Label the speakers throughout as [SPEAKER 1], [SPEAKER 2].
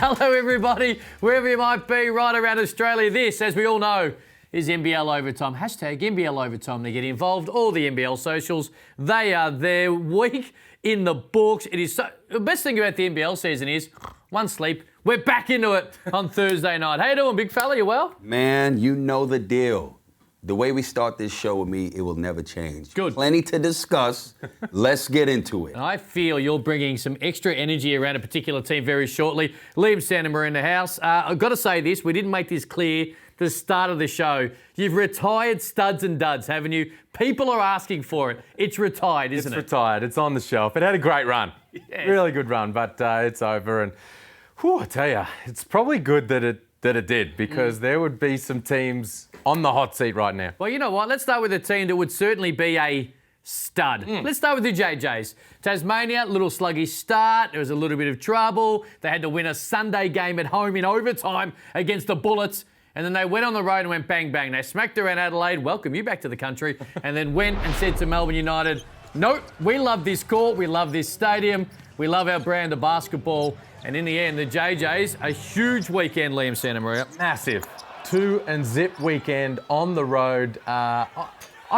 [SPEAKER 1] Hello, everybody, wherever you might be, right around Australia. This, as we all know, is NBL Overtime. Hashtag NBL Overtime to get involved. All the NBL socials, they are there. Week in the books. It is so. The best thing about the NBL season is one sleep. We're back into it on Thursday night. How you doing, big fella? You well?
[SPEAKER 2] Man, you know the deal. The way we start this show with me, it will never change.
[SPEAKER 1] Good.
[SPEAKER 2] Plenty to discuss. Let's get into it.
[SPEAKER 1] And I feel you're bringing some extra energy around a particular team very shortly. Liam Sandham in the house. I've got to say this. We didn't make this clear at the start of the show. You've retired studs and duds, haven't you? People are asking for it. It's retired, isn't it?
[SPEAKER 3] It's retired. It's on the shelf. It had a great run.
[SPEAKER 1] Yeah.
[SPEAKER 3] Really good run, but it's over. And whew, I tell you, it's probably good that it did, because there would be some teams on the hot seat right now.
[SPEAKER 1] Well, you know what? Let's start with a team that would certainly be a stud. Let's start with the JJs. Tasmania, little sluggish start. There was a little bit of trouble. They had to win a Sunday game at home in overtime against the Bullets. And then they went on the road and went bang, bang. They smacked around Adelaide, welcome you back to the country, and then went and said to Melbourne United, nope, we love this court, we love this stadium, we love our brand of basketball. And in the end, the JJs, a huge weekend, Liam Santa Maria.
[SPEAKER 3] Massive. 2-0 weekend on the road. I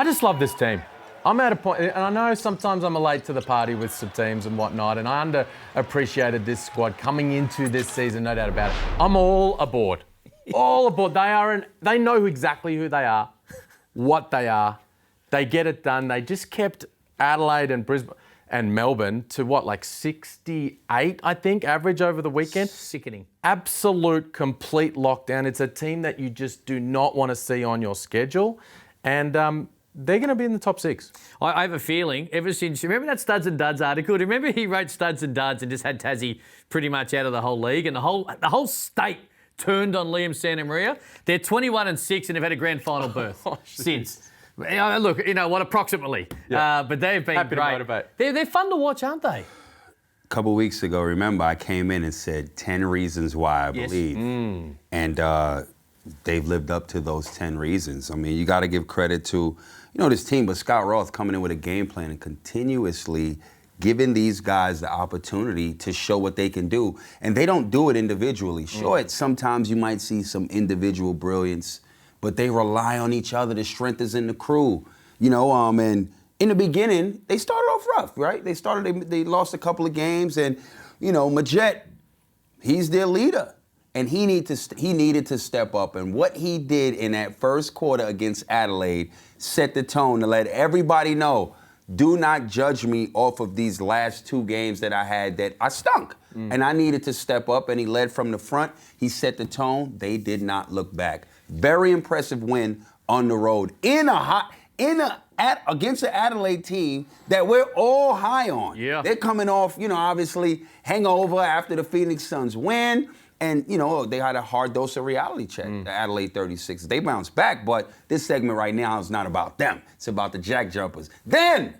[SPEAKER 3] just love this team. I'm at a point, and I know sometimes I'm late to the party with some teams and whatnot, and I underappreciated this squad coming into this season, no doubt about it. I'm all aboard. All aboard. They know exactly who they are, what they are. They get it done. They just kept Adelaide and Brisbane and Melbourne to what, like 68, I think, average over the weekend.
[SPEAKER 1] Sickening.
[SPEAKER 3] Absolute, complete lockdown. It's a team that you just do not want to see on your schedule. And they're going to be in the top six.
[SPEAKER 1] I have a feeling, ever since, remember that Studs and Duds article? Remember he wrote Studs and Duds and just had Tassie pretty much out of the whole league, and the whole state turned on Liam Santa Maria. They're 21-6 and they've had a grand final berth since. Look, you know what, approximately.
[SPEAKER 3] Yeah.
[SPEAKER 1] But they've been
[SPEAKER 3] Happy
[SPEAKER 1] great.
[SPEAKER 3] to motivate.
[SPEAKER 1] They're fun to watch, aren't they?
[SPEAKER 2] A couple weeks ago, remember, I came in and said 10 reasons why I believe. And they've lived up to those 10 reasons. I mean, you got to give credit to, this team, but Scott Roth coming in with a game plan and continuously giving these guys the opportunity to show what they can do. And they don't do it individually. Sure, sometimes you might see some individual brilliance, but they rely on each other. The strength is in the crew, and in the beginning, they started off rough, right? They lost a couple of games, and, Majette, he's their leader, and he needed to step up. And what he did in that first quarter against Adelaide set the tone to let everybody know, do not judge me off of these last two games that I had that I stunk. And I needed to step up, and he led from the front. He set the tone. They did not look back. Very impressive win on the road against the Adelaide team that we're all high on.
[SPEAKER 1] Yeah.
[SPEAKER 2] They're coming off, obviously hangover after the Phoenix Suns win. And, they had a hard dose of reality check, the Adelaide 36. They bounced back, but this segment right now is not about them. It's about the JackJumpers. Then,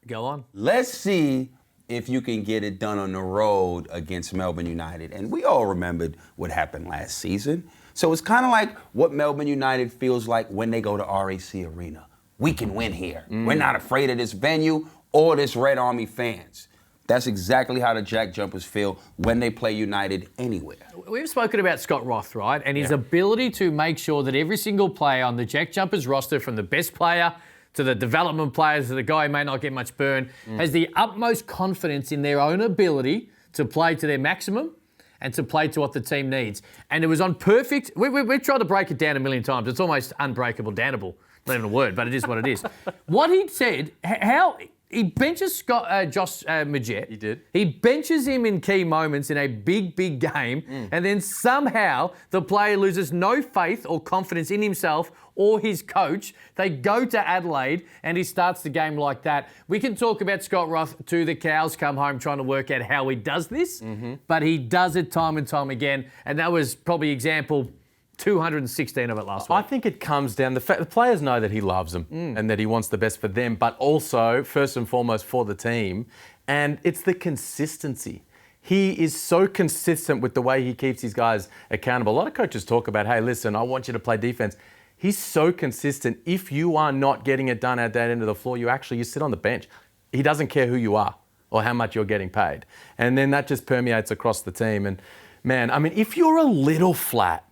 [SPEAKER 1] Go on.
[SPEAKER 2] let's see if you can get it done on the road against Melbourne United. And we all remembered what happened last season. So it's kind of like what Melbourne United feels like when they go to RAC Arena. We can win here. We're not afraid of this venue or this Red Army fans. That's exactly how the JackJumpers feel when they play United anywhere.
[SPEAKER 1] We've spoken about Scott Roth, right? And his ability to make sure that every single player on the JackJumpers roster, from the best player to the development players to the guy who may not get much burn, has the utmost confidence in their own ability to play to their maximum and to play to what the team needs. And it was on perfect. We've tried to break it down a million times. It's almost unbreakable, damnable. Not even a word, but it is what it is. What he said, how he benches Josh Majette.
[SPEAKER 3] He did.
[SPEAKER 1] He benches him in key moments in a big, big game, and then somehow the player loses no faith or confidence in himself or his coach. They go to Adelaide, and he starts the game like that. We can talk about Scott Roth to the cows come home, trying to work out how he does this, but he does it time and time again, and that was probably example 216 of it last week.
[SPEAKER 3] I think it comes down, the players know that he loves them and that he wants the best for them, but also, first and foremost, for the team. And it's the consistency. He is so consistent with the way he keeps his guys accountable. A lot of coaches talk about, hey, listen, I want you to play defense. He's so consistent. If you are not getting it done at that end of the floor, you sit on the bench. He doesn't care who you are or how much you're getting paid. And then that just permeates across the team. And man, I mean, if you're a little flat,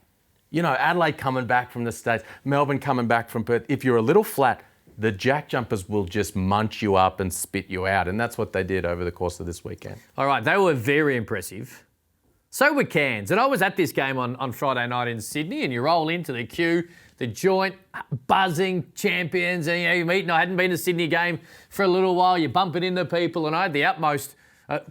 [SPEAKER 3] you know, Adelaide coming back from the States, Melbourne coming back from Perth, if you're a little flat, the JackJumpers will just munch you up and spit you out. And that's what they did over the course of this weekend.
[SPEAKER 1] All right, they were very impressive. So were Cairns. And I was at this game on Friday night in Sydney, and you roll into the queue, the joint, buzzing champions, and you meet, and I hadn't been to a Sydney game for a little while, you're bumping into people, and I had the utmost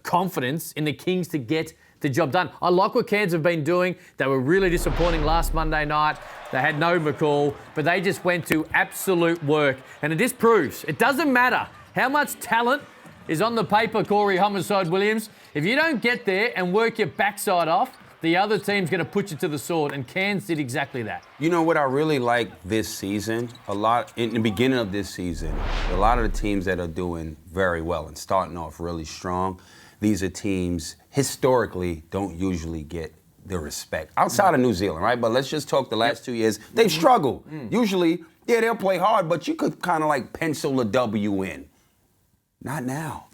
[SPEAKER 1] confidence in the Kings to get the job done. I like what Cairns have been doing. They were really disappointing last Monday night. They had no McCall, but they just went to absolute work. And it just proves, it doesn't matter how much talent is on the paper, Corey Homicide Williams. If you don't get there and work your backside off, the other team's going to put you to the sword, and Cairns did exactly that.
[SPEAKER 2] You know what I really like this season? A lot in the beginning of this season, a lot of the teams that are doing very well and starting off really strong, these are teams historically don't usually get the respect outside of New Zealand, right? But let's just talk the last 2 years. They've struggled. Usually, yeah, they'll play hard, but you could kind of like pencil a W in. Not now.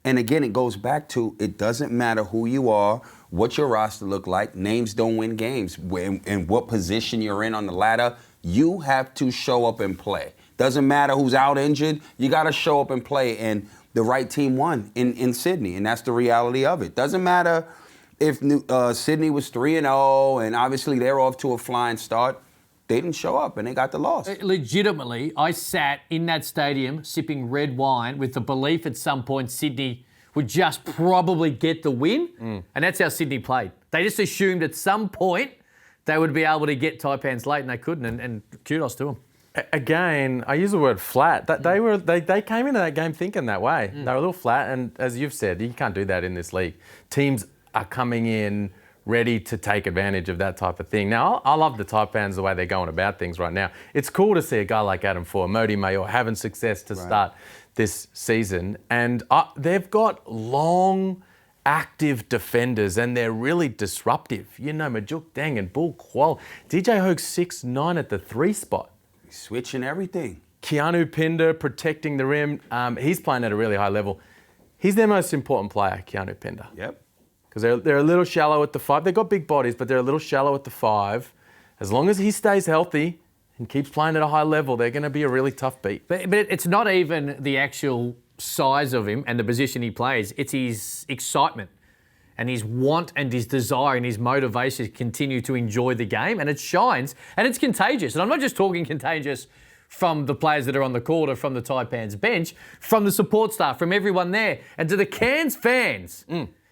[SPEAKER 2] And again, it goes back to it doesn't matter who you are, what your roster look like. Names don't win games. And what position you're in on the ladder, you have to show up and play. Doesn't matter who's out injured. You got to show up and play. And the right team won in Sydney, and that's the reality of it. Doesn't matter if Sydney was 3-0, and obviously they're off to a flying start. They didn't show up, and they got the loss.
[SPEAKER 1] Legitimately, I sat in that stadium sipping red wine with the belief at some point Sydney would just probably get the win, and that's how Sydney played. They just assumed at some point they would be able to get taipans late, and they couldn't, and kudos to them.
[SPEAKER 3] Again, I use the word flat. They came into that game thinking that way. They were a little flat, and as you've said, you can't do that in this league. Teams are coming in ready to take advantage of that type of thing. Now, I love the taipans, the way they're going about things right now. It's cool to see a guy like Adam Ford, Modi Mayor, having success to start this season, and they've got long, active defenders, and they're really disruptive. You know, Majuk Deng and Bull Kual. DJ Hoag's 6'9" at the 3 spot.
[SPEAKER 2] Switching everything.
[SPEAKER 3] Keanu Pinder protecting the rim. He's playing at a really high level. He's their most important player, Keanu Pinder.
[SPEAKER 2] Yep.
[SPEAKER 3] Because they're a little shallow at the 5. They've got big bodies, but they're a little shallow at the 5. As long as he stays healthy and keeps playing at a high level, they're going to be a really tough beat.
[SPEAKER 1] But it's not even the actual size of him and the position he plays. It's his excitement and his want and his desire and his motivation to continue to enjoy the game. And it shines and it's contagious. And I'm not just talking contagious from the players that are on the court or from the taipans bench, from the support staff, from everyone there. And to the Cairns fans,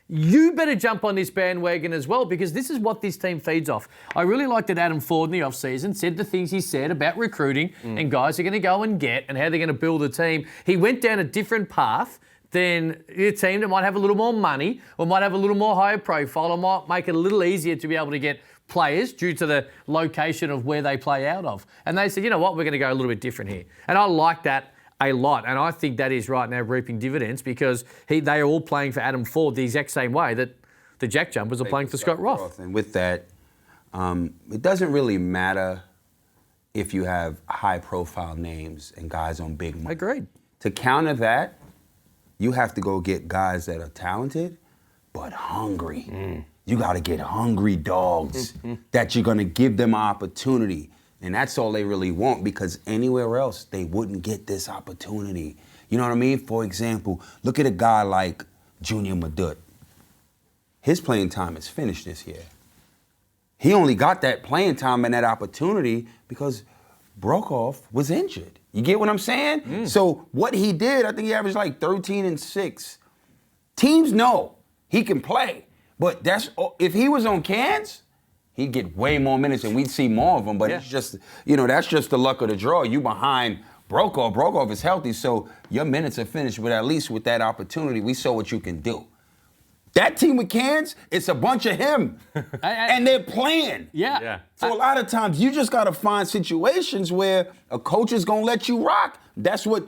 [SPEAKER 1] you better jump on this bandwagon as well, because this is what this team feeds off. I really liked that Adam Ford in the offseason said the things he said about recruiting and guys are going to go and get and how they're going to build a team. He went down a different path than a team that might have a little more money or might have a little more higher profile or might make it a little easier to be able to get players due to the location of where they play out of. And they said, you know what, we're going to go a little bit different here. And I like that a lot. And I think that is right now reaping dividends because they are all playing for Adam Ford the exact same way that the JackJumpers are playing for Scott Roth.
[SPEAKER 2] And with that, it doesn't really matter if you have high-profile names and guys on big money.
[SPEAKER 1] Agreed.
[SPEAKER 2] To counter that, you have to go get guys that are talented but hungry. You got to get hungry dogs that you're going to give them an opportunity. And that's all they really want, because anywhere else, they wouldn't get this opportunity. You know what I mean? For example, look at a guy like Junior Madut. His playing time is finished this year. He only got that playing time and that opportunity because Brokoff was injured. You get what I'm saying? So what he did, I think he averaged like 13 and 6. Teams know he can play, but if he was on Cairns, he'd get way more minutes and we'd see more of him. But it's just, that's just the luck of the draw. You behind Brokoff. Brokoff is healthy, so your minutes are finished. But at least with that opportunity, we saw what you can do. That team with Cairns, it's a bunch of him. And they're playing.
[SPEAKER 1] Yeah.
[SPEAKER 2] So a lot of times you just got to find situations where a coach is going to let you rock. That's what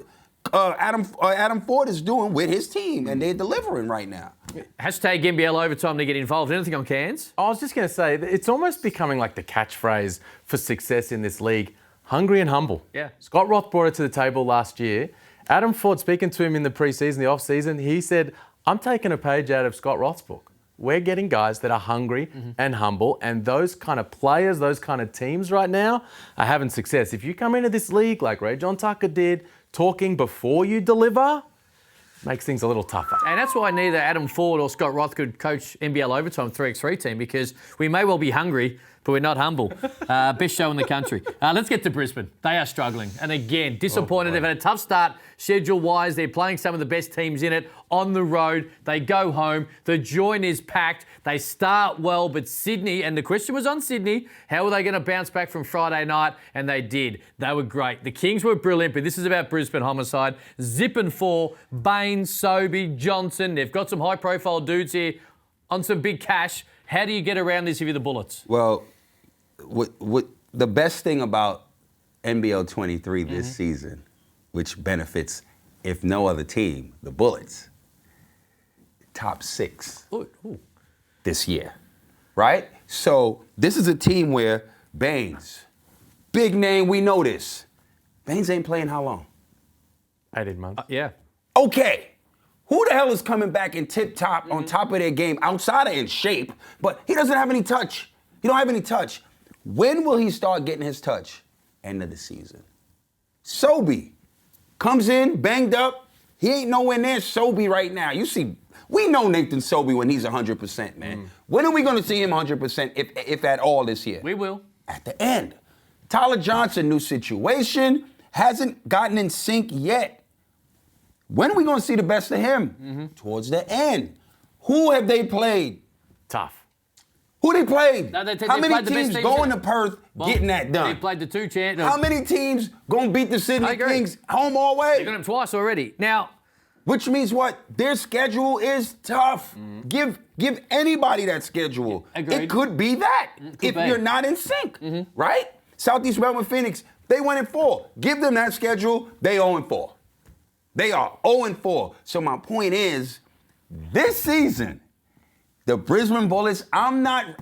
[SPEAKER 2] Adam Ford is doing with his team, and they're delivering right now.
[SPEAKER 1] Hashtag NBL Overtime to get involved. Anything on Cairns?
[SPEAKER 3] I was just going to say, it's almost becoming like the catchphrase for success in this league. Hungry and humble.
[SPEAKER 1] Yeah.
[SPEAKER 3] Scott Roth brought it to the table last year. Adam Ford, speaking to him in the preseason, the off-season, he said, I'm taking a page out of Scott Roth's book. we're getting guys that are hungry and humble, and those kind of players, those kind of teams right now are having success. If you come into this league like Ray John Tucker did, talking before you deliver, makes things a little tougher.
[SPEAKER 1] And that's why neither Adam Ford or Scott Roth could coach NBL Overtime 3x3 team, because we may well be hungry, but we're not humble. Best show in the country. Let's get to Brisbane. They are struggling. And again, disappointed. They've had a tough start schedule-wise. They're playing some of the best teams in it on the road. They go home. The joint is packed. They start well, but Sydney, and the question was on Sydney, how were they going to bounce back from Friday night? And they did. They were great. The Kings were brilliant, but this is about Brisbane homicide. Zip and 4, Baines, Sobey, Johnson. They've got some high-profile dudes here on some big cash. How do you get around this if you're the Bullets?
[SPEAKER 2] Well, what the best thing about NBL 23 this season, which benefits, if no other team, the Bullets, top 6 this year, right? So this is a team where Baines, big name, we know this. Baines ain't playing how long?
[SPEAKER 3] 18 months.
[SPEAKER 1] Yeah.
[SPEAKER 2] Okay. Who the hell is coming back in tip-top, on top of their game, outside of in shape, but he doesn't have any touch. He don't have any touch. When will he start getting his touch? End of the season. Sobey comes in, banged up. He ain't nowhere near Sobey right now. You see, we know Nathan Sobey when he's 100%, man. When are we going to see him 100%, if at all, this year?
[SPEAKER 1] We will.
[SPEAKER 2] At the end. Tyler Johnson, new situation, hasn't gotten in sync yet. When are we going to see the best of him? Towards the end. Who have they played?
[SPEAKER 3] Tough.
[SPEAKER 2] Who they played?
[SPEAKER 1] No,
[SPEAKER 2] How many teams going to Perth getting that done?
[SPEAKER 1] They played the 2 champs.
[SPEAKER 2] How many teams going to beat the Sydney
[SPEAKER 1] agree.
[SPEAKER 2] Kings home all way?
[SPEAKER 1] They've got them twice already. Now,
[SPEAKER 2] which means what? Their schedule is tough. Give anybody that schedule.
[SPEAKER 1] Agreed.
[SPEAKER 2] It could be that if
[SPEAKER 1] be.
[SPEAKER 2] you're not in sync, right? Southeast Melbourne Phoenix, they went in 4. Give them that schedule, they 0-4. They are 0-4. So my point is, this season, the Brisbane Bullets, I'm not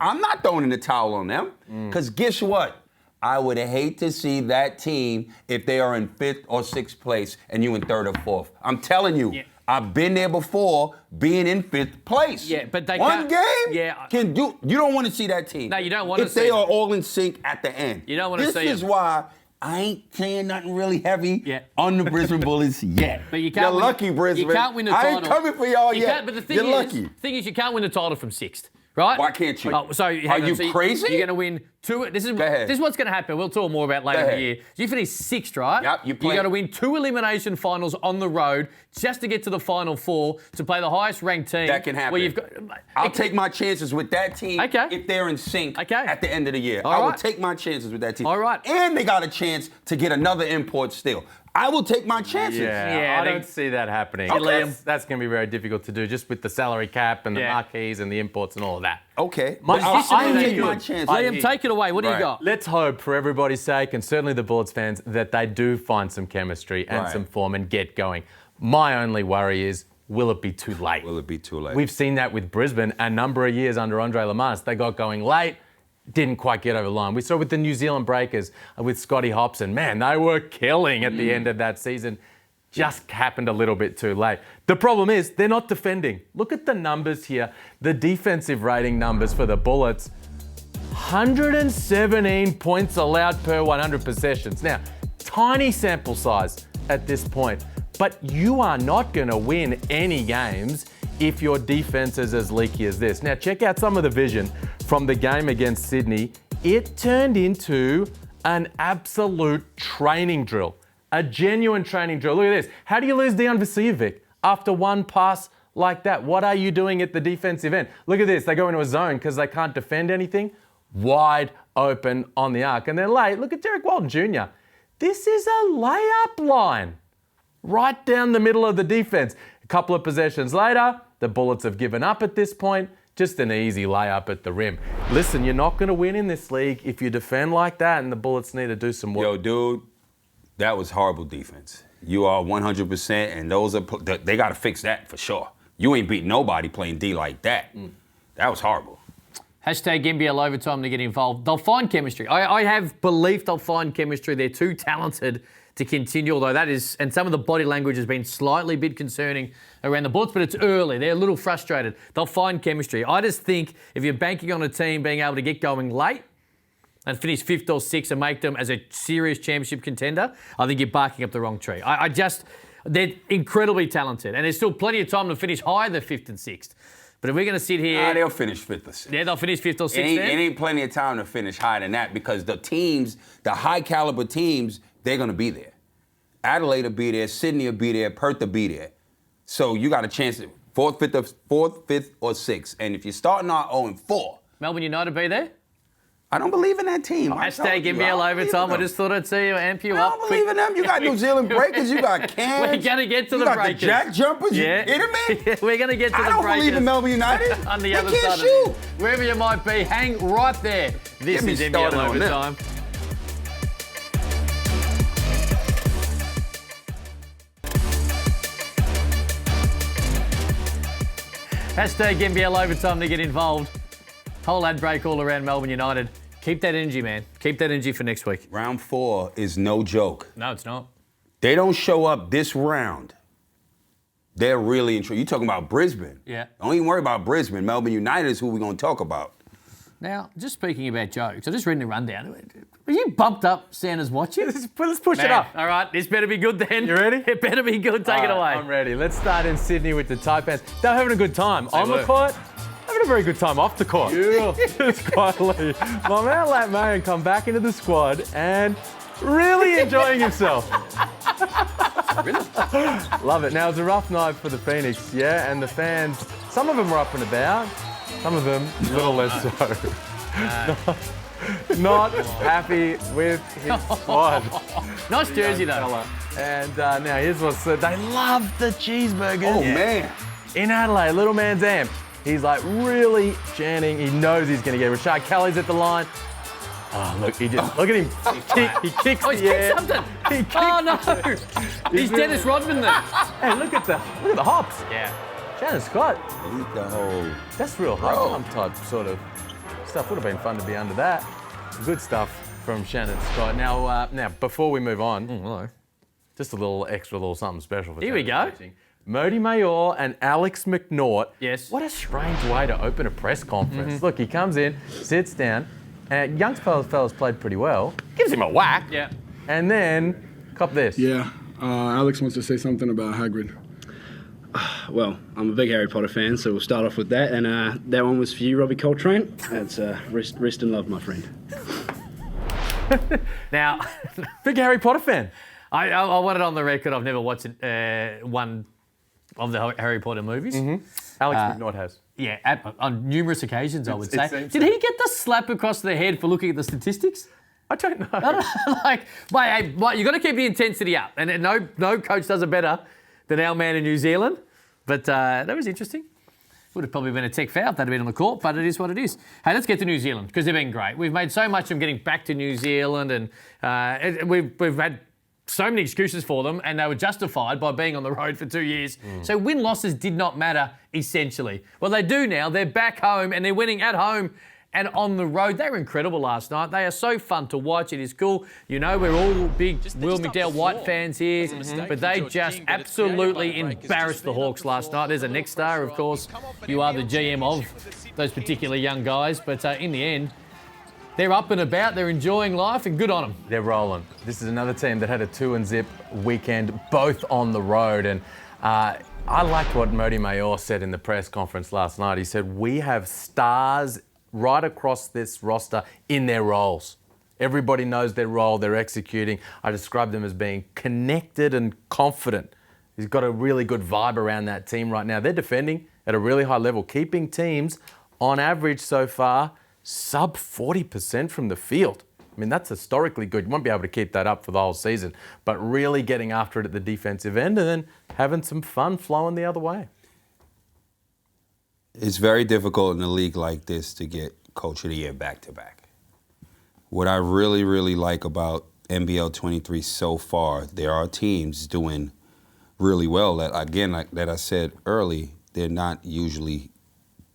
[SPEAKER 2] throwing in the towel on them. Because guess what? I would hate to see that team if they are in 5th or 6th place and you in 3rd or 4th. I'm telling you, I've been there before being in 5th place.
[SPEAKER 1] Yeah, but they
[SPEAKER 2] One
[SPEAKER 1] can't-
[SPEAKER 2] game can do. You don't want to see that team.
[SPEAKER 1] No, you don't want to
[SPEAKER 2] if
[SPEAKER 1] see
[SPEAKER 2] they
[SPEAKER 1] them.
[SPEAKER 2] are all in sync at the end.
[SPEAKER 1] You don't want to see
[SPEAKER 2] This is
[SPEAKER 1] them.
[SPEAKER 2] why I ain't saying nothing really heavy on the Brisbane Bullets yet.
[SPEAKER 1] But you can't
[SPEAKER 2] You're
[SPEAKER 1] win,
[SPEAKER 2] lucky, Brisbane.
[SPEAKER 1] You can't win the
[SPEAKER 2] I
[SPEAKER 1] title.
[SPEAKER 2] ain't coming for y'all
[SPEAKER 1] You
[SPEAKER 2] yet.
[SPEAKER 1] can't, but the thing
[SPEAKER 2] You're
[SPEAKER 1] is,
[SPEAKER 2] lucky.
[SPEAKER 1] thing is, you can't win the title from 6th, right?
[SPEAKER 2] Why can't you?
[SPEAKER 1] So
[SPEAKER 2] Are you crazy?
[SPEAKER 1] You're going to win 2. This is
[SPEAKER 2] ahead.
[SPEAKER 1] this is what's going to happen. We'll talk more about later in the year. You finish 6th, right?
[SPEAKER 2] Yep, you play-
[SPEAKER 1] got to win 2 elimination finals on the road just to get to the final 4 to play the highest ranked team.
[SPEAKER 2] That can happen.
[SPEAKER 1] Where you've got,
[SPEAKER 2] I'll take my chances with that team if they're in sync at the end of the year. I will take my chances with that team.
[SPEAKER 1] All right.
[SPEAKER 2] And they got a chance to get another import still. I will take my chances.
[SPEAKER 3] I don't see that happening.
[SPEAKER 2] Okay.
[SPEAKER 3] That's going to be very difficult to do just with the salary cap and the marquees and the imports and all of that.
[SPEAKER 2] Okay.
[SPEAKER 1] I'll
[SPEAKER 2] take my chances.
[SPEAKER 1] Liam, take it away. What do you got?
[SPEAKER 3] Let's hope, for everybody's sake, and certainly the Bullets fans, that they do find some chemistry and some form and get going. My only worry is, will it be too late?
[SPEAKER 2] Will it be too late?
[SPEAKER 3] We've seen that with Brisbane a number of years under Andre Lamas. They got going late, didn't quite get over the line. We saw with the New Zealand Breakers with Scotty Hobson. Man, they were killing at the end of that season. Just happened a little bit too late. The problem is they're not defending. Look at the numbers here. The defensive rating numbers for the Bullets. 117 points allowed per 100 possessions. Now, tiny sample size at this point, but you are not going to win any games if your defense is as leaky as this. Now, check out some of the vision from the game against Sydney. It turned into an absolute training drill, a genuine training drill. Look at this. How do you lose Dejan Vasiljevic after one pass like that? What are you doing at the defensive end? Look at this. They go into a zone because they can't defend anything. Wide open on the arc. And then late, look at Derek Walton Jr. This is a layup line right down the middle of the defense. A couple of possessions later, the Bullets have given up at this point. Just an easy layup at the rim. Listen, you're not going to win in this league if you defend like that, and the Bullets need to do some work.
[SPEAKER 2] Yo, dude, that was horrible defense. You are 100%, and those are they got to fix that for sure. You ain't beat nobody playing D like that. That was horrible.
[SPEAKER 1] Hashtag NBL Overtime to get involved. They'll find chemistry. I have belief they'll find chemistry. They're too talented to continue, although that is, and some of the body language has been slightly a bit concerning around the Bullets, but it's early. They're a little frustrated. They'll find chemistry. I just think if you're banking on a team being able to get going late and finish 5th or 6th and make them as a serious championship contender, I think you're barking up the wrong tree. They're incredibly talented, and there's still plenty of time to finish higher than 5th and 6th. But if we're going to sit here...
[SPEAKER 2] they'll finish 5th or 6th.
[SPEAKER 1] Yeah, they'll finish 5th or 6th
[SPEAKER 2] It ain't plenty of time to finish higher than that because the teams, the high-caliber teams, they're going to be there. Adelaide will be there, Sydney will be there, Perth will be there. So you got a chance at 4th, 5th, or 6th. And if you're starting out 0-4...
[SPEAKER 1] Melbourne United be there?
[SPEAKER 2] I don't believe in that team.
[SPEAKER 1] Hashtag NBL Overtime. I just thought I'd see you amp you up.
[SPEAKER 2] I don't believe in them. You got New Zealand Breakers. You got Cairns.
[SPEAKER 1] We're going to get to the Breakers.
[SPEAKER 2] You got the JackJumpers.
[SPEAKER 1] Yeah.
[SPEAKER 2] You kidding me?
[SPEAKER 1] We're going to get to the Breakers.
[SPEAKER 2] I don't believe in Melbourne United.
[SPEAKER 1] On the
[SPEAKER 2] they
[SPEAKER 1] other
[SPEAKER 2] can't
[SPEAKER 1] side
[SPEAKER 2] shoot.
[SPEAKER 1] of it. Wherever you might be, hang right there. This is NBL Overtime. Hashtag NBL Overtime to get involved. Whole ad break all around Melbourne United. Keep that energy, man. Keep that energy for next week.
[SPEAKER 2] Round 4 is no joke.
[SPEAKER 1] No, it's not.
[SPEAKER 2] They don't show up this round. They're really in trouble. You're talking about Brisbane.
[SPEAKER 1] Yeah.
[SPEAKER 2] Don't even worry about Brisbane. Melbourne United is who we're going to talk about.
[SPEAKER 1] Now, just speaking about jokes, I'm just reading the rundown. Are you bumped up Santa's watching?
[SPEAKER 3] Let's push it up.
[SPEAKER 1] All right, this better be good then.
[SPEAKER 3] You ready?
[SPEAKER 1] It better be good. Take it away.
[SPEAKER 3] I'm ready. Let's start in Sydney with the taipans. They're having a good time on
[SPEAKER 1] were.
[SPEAKER 3] the court. Having a very good time off the court. Just quietly. My man Lat Mayan come back into the squad and really enjoying himself.
[SPEAKER 1] Really?
[SPEAKER 3] Love it. Now, it's a rough night for the Phoenix, yeah, and the fans, some of them were up and about, some of them a little less so. Not happy with his squad.
[SPEAKER 1] Nice jersey, though.
[SPEAKER 3] And now here's what's they love the cheeseburgers.
[SPEAKER 2] Oh, man.
[SPEAKER 3] In Adelaide, little man's amp. He's like really chanting. He knows he's going to get Rashad Kelly's at the line. Oh, look, look at him. He kicks
[SPEAKER 1] Oh, he's
[SPEAKER 3] the
[SPEAKER 1] kicked
[SPEAKER 3] air.
[SPEAKER 1] something.
[SPEAKER 3] He kicks
[SPEAKER 1] Oh, no. He's Dennis Rodman there.
[SPEAKER 3] Hey, look at the hops.
[SPEAKER 1] Yeah.
[SPEAKER 3] Shannon Scott.
[SPEAKER 2] Eat the whole...
[SPEAKER 3] That's real high jump type sort of stuff. Would have been fun to be under that. Good stuff from Shannon Scott. Now before we move on,
[SPEAKER 1] Hello.
[SPEAKER 3] just a little something special for
[SPEAKER 1] Here we
[SPEAKER 3] Shannon
[SPEAKER 1] go.
[SPEAKER 3] Scott. Mody Mayor and Alex McNaught.
[SPEAKER 1] Yes.
[SPEAKER 3] What a strange way to open a press conference. Look, he comes in, sits down, and young fellas played pretty well. Gives him a whack.
[SPEAKER 1] Yeah.
[SPEAKER 3] And then, cop this.
[SPEAKER 4] Yeah, Alex wants to say something about Hagrid.
[SPEAKER 5] Well, I'm a big Harry Potter fan, so we'll start off with that. And that one was for you, Robbie Coltrane. That's rest in love, my friend.
[SPEAKER 1] Now,
[SPEAKER 3] Big Harry Potter fan.
[SPEAKER 1] I want it on the record. I've never watched one of the Harry Potter movies.
[SPEAKER 3] Alex McNaught has.
[SPEAKER 1] Yeah, on numerous occasions, I would say.
[SPEAKER 3] seems
[SPEAKER 1] Did he get the slap across the head for looking at the statistics?
[SPEAKER 3] I don't know.
[SPEAKER 1] Like, mate, you've got to keep the intensity up. And no coach does it better than our man in New Zealand. But that was interesting. Would have probably been a tech foul if that had been on the court, but it is what it is. Hey, let's get to New Zealand, because they've been great. We've made so much of them getting back to New Zealand, and we've had so many excuses for them, and they were justified by being on the road for 2 years. So win-losses did not matter, essentially. Well, they do now. They're back home, and they're winning at home and on the road. They were incredible last night. They are so fun to watch. It is cool. You know, we're all big Will McDowell White fans here, but they just absolutely embarrassed the Hawks last night. There's a next star, of course. You are the GM of those particular young guys, but in the end, they're up and about, they're enjoying life, and good on them.
[SPEAKER 3] They're rolling. This is another team that had a 2-0 weekend, both on the road. And I liked what Mody Mayor said in the press conference last night. He said, we have stars right across this roster in their roles. Everybody knows their role, they're executing. I described them as being connected and confident. He's got a really good vibe around that team right now. They're defending at a really high level, keeping teams on average so far sub 40% from the field. I mean, that's historically good. You won't be able to keep that up for the whole season, but really getting after it at the defensive end and then having some fun flowing the other way.
[SPEAKER 2] It's very difficult in a league like this to get Coach of the Year back-to-back. What I really, really like about NBL 23 so far, there are teams doing really well that, again, like that I said early, they're not usually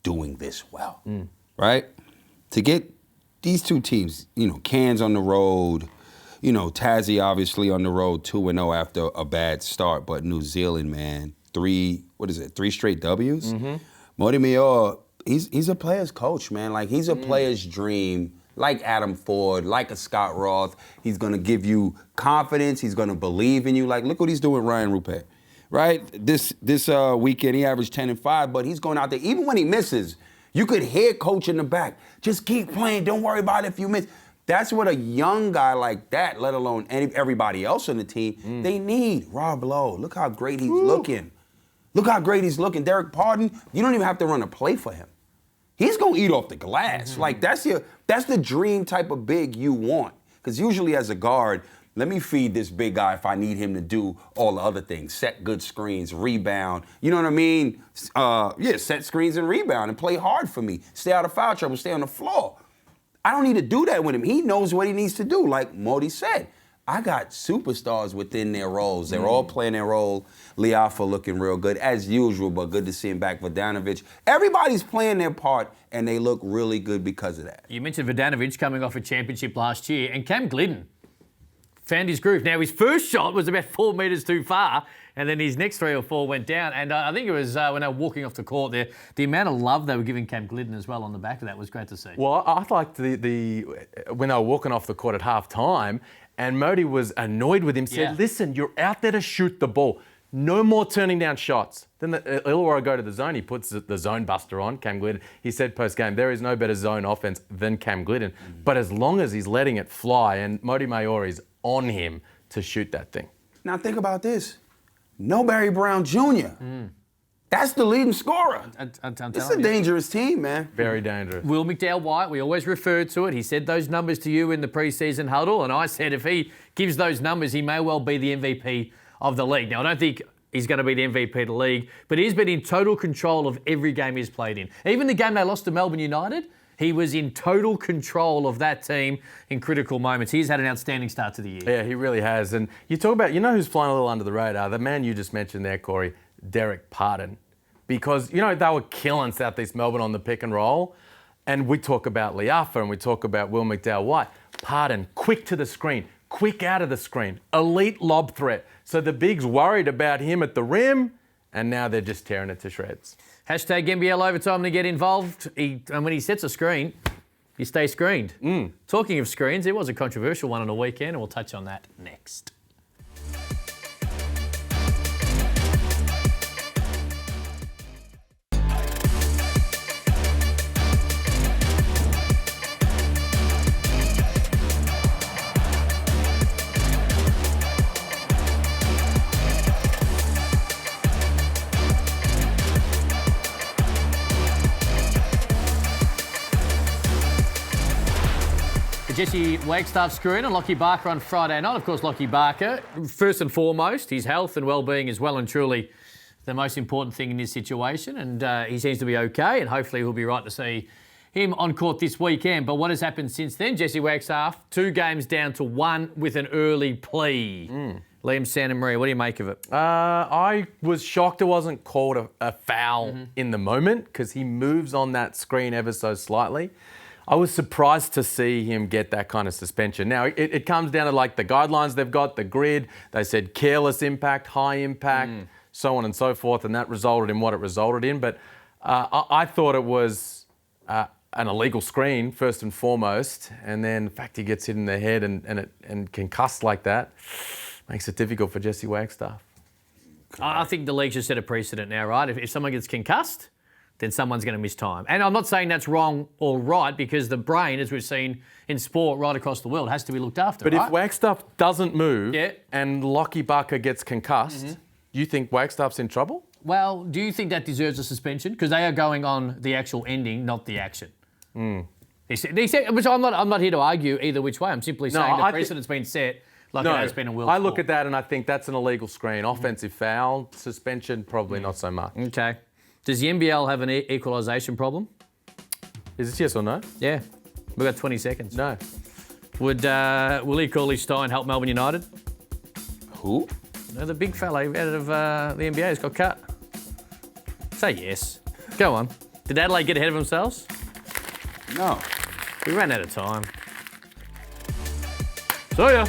[SPEAKER 2] doing this well, right? To get these two teams, you know, Cairns on the road, you know, Tassie obviously on the road 2-0 after a bad start, but New Zealand, man, 3 straight W's? Modi Mayor, he's a player's coach, man. Like, he's a player's dream, like Adam Ford, like a Scott Roth. He's going to give you confidence. He's going to believe in you. Like, look what he's doing with Ryan Rupert, right? This weekend, he averaged 10 and 5, but he's going out there. Even when he misses, you could hear coach in the back. Just keep playing. Don't worry about it if you miss. That's what a young guy like that, let alone everybody else on the team, they need. Rob Lowe, look how great he's looking. Look how great he's looking. Derek Pardon, you don't even have to run a play for him. He's gonna eat off the glass. Like, that's the dream type of big you want. Because usually as a guard, let me feed this big guy if I need him to do all the other things. Set good screens, rebound. You know what I mean? Set screens and rebound and play hard for me. Stay out of foul trouble, stay on the floor. I don't need to do that with him. He knows what he needs to do. Like Modi said, I got superstars within their roles. They're all playing their role. Liafa looking real good, as usual, but good to see him back. Vodanovic. Everybody's playing their part, and they look really good because of that.
[SPEAKER 1] You mentioned Vodanovic coming off a championship last year, and Cam Glidden found his groove. Now, his first shot was about 4 metres too far, and then his next 3 or 4 went down. And I think it was when they were walking off the court there, the amount of love they were giving Cam Glidden as well on the back of that was great to see.
[SPEAKER 3] Well, I liked when they were walking off the court at half-time, and Modi was annoyed with him, said, listen, you're out there to shoot the ball. No more turning down shots. Then Illawarra go to the zone. He puts the zone buster on, Cam Glidden. He said post-game, there is no better zone offense than Cam Glidden. But as long as he's letting it fly, and Modi Mayor is on him to shoot that thing.
[SPEAKER 2] Now think about this. No Barry Brown Jr. That's the leading scorer. It's a dangerous team, man.
[SPEAKER 3] Very dangerous.
[SPEAKER 1] Will McDowell-White, we always referred to it. He said those numbers to you in the preseason huddle, and I said if he gives those numbers, he may well be the MVP of the league. Now, I don't think he's going to be the MVP of the league, but he's been in total control of every game he's played in. Even the game they lost to Melbourne United, he was in total control of that team in critical moments. He's had an outstanding start to the year.
[SPEAKER 3] Yeah, he really has. And you talk about, you know who's flying a little under the radar? The man you just mentioned there, Corey, Derek Pardon. Because, you know, they were killing South East Melbourne on the pick and roll. And we talk about Liafa and we talk about Will McDowell-White. Pardon, quick to the screen, quick out of the screen, elite lob threat. So the bigs worried about him at the rim, and now they're just tearing it to shreds.
[SPEAKER 1] Hashtag NBL Overtime to get involved. And when he sets a screen, you stay screened. Talking of screens, there was a controversial one on the weekend, and we'll touch on that next. Jesse Wagstaff screwing and Lockie Barker on Friday night. Of course, Lockie Barker, first and foremost, his health and well-being is well and truly the most important thing in this situation, and he seems to be okay, and hopefully we'll be right to see him on court this weekend. But what has happened since then? Jesse Wagstaff, 2 games down to 1 with an early plea. Liam Santa Maria, what do you make of it?
[SPEAKER 3] I was shocked it wasn't called a foul in the moment, because he moves on that screen ever so slightly. I was surprised to see him get that kind of suspension. Now, it comes down to like the guidelines they've got, the grid. They said careless impact, high impact, so on and so forth, and that resulted in what it resulted in. But I thought it was an illegal screen, first and foremost, and then the fact he gets hit in the head and concussed like that makes it difficult for Jesse Wagstaff.
[SPEAKER 1] I think the league should set a precedent now, right? If someone gets concussed, then someone's going to miss time. And I'm not saying that's wrong or right, because the brain, as we've seen in sport right across the world, has to be looked after,
[SPEAKER 3] But
[SPEAKER 1] right?
[SPEAKER 3] if Wagstaff doesn't move and Lockie Barker gets concussed, you think Wagstaff's in trouble?
[SPEAKER 1] Well, do you think that deserves a suspension? Because they are going on the actual ending, not the action. He said, which I'm not here to argue either which way. I'm simply saying the precedent's been set like it has been in Will's
[SPEAKER 3] I look at that and I think that's an illegal screen. Offensive foul, suspension, probably not so much.
[SPEAKER 1] Okay. Does the NBL have an equalisation problem?
[SPEAKER 3] Is it yes or no?
[SPEAKER 1] Yeah. We've got 20 seconds.
[SPEAKER 3] No.
[SPEAKER 1] Would Willie Cauley-Stein help Melbourne United?
[SPEAKER 2] Who?
[SPEAKER 1] No, the big fella out of the NBA has got cut. Say yes. Go on. Did Adelaide get ahead of themselves?
[SPEAKER 2] No.
[SPEAKER 1] We ran out of time. See ya.